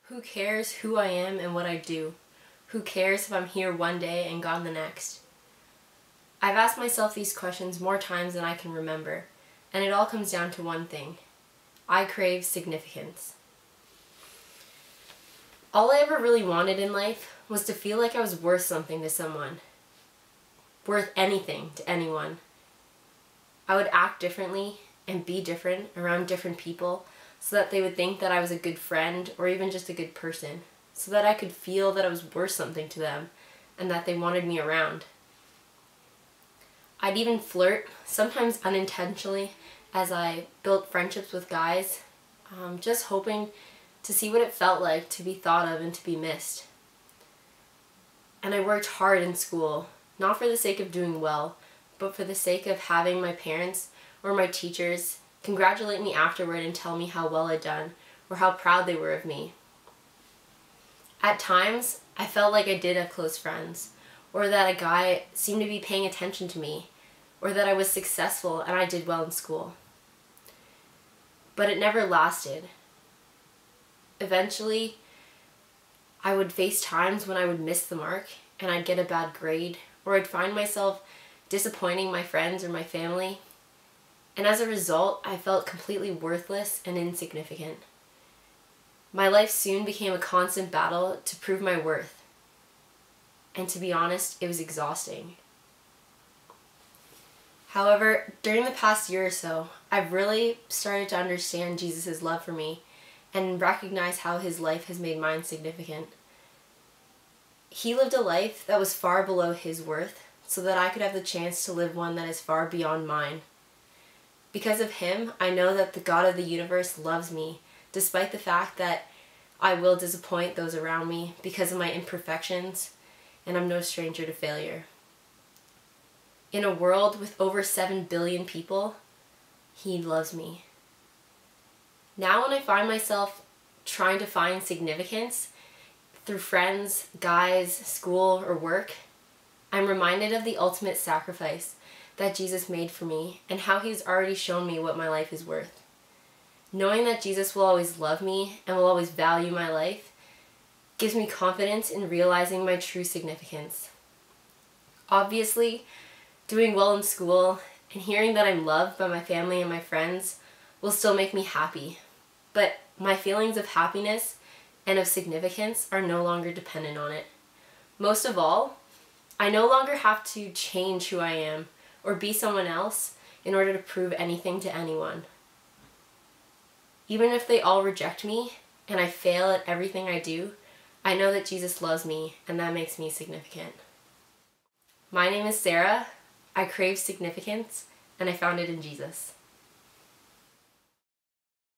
Who cares who I am and what I do? Who cares if I'm here one day and gone the next? I've asked myself these questions more times than I can remember, and it all comes down to one thing. I crave significance. All I ever really wanted in life was to feel like I was worth something to someone. Worth anything to anyone. I would act differently and be different around different people so that they would think that I was a good friend or even just a good person, so that I could feel that I was worth something to them and that they wanted me around. I'd even flirt, sometimes unintentionally, as I built friendships with guys, just hoping to see what it felt like to be thought of and to be missed. And I worked hard in school, not for the sake of doing well, but for the sake of having my parents or my teachers congratulate me afterward and tell me how well I'd done or how proud they were of me. At times, I felt like I did have close friends, or that a guy seemed to be paying attention to me, or that I was successful and I did well in school. But it never lasted. Eventually, I would face times when I would miss the mark and I'd get a bad grade, or I'd find myself disappointing my friends or my family. And as a result, I felt completely worthless and insignificant. My life soon became a constant battle to prove my worth. And to be honest, it was exhausting. However, during the past year or so, I've really started to understand Jesus' love for me and recognize how his life has made mine significant. He lived a life that was far below his worth so that I could have the chance to live one that is far beyond mine. Because of him, I know that the God of the universe loves me, despite the fact that I will disappoint those around me because of my imperfections, and I'm no stranger to failure. In a world with over 7 billion people, he loves me. Now when I find myself trying to find significance through friends, guys, school, or work, I'm reminded of the ultimate sacrifice that Jesus made for me and how he's already shown me what my life is worth. Knowing that Jesus will always love me and will always value my life gives me confidence in realizing my true significance. Obviously, doing well in school and hearing that I'm loved by my family and my friends will still make me happy, but my feelings of happiness and of significance are no longer dependent on it. Most of all, I no longer have to change who I am or be someone else in order to prove anything to anyone. Even if they all reject me and I fail at everything I do, I know that Jesus loves me and that makes me significant. My name is Sarah. I crave significance and I found it in Jesus.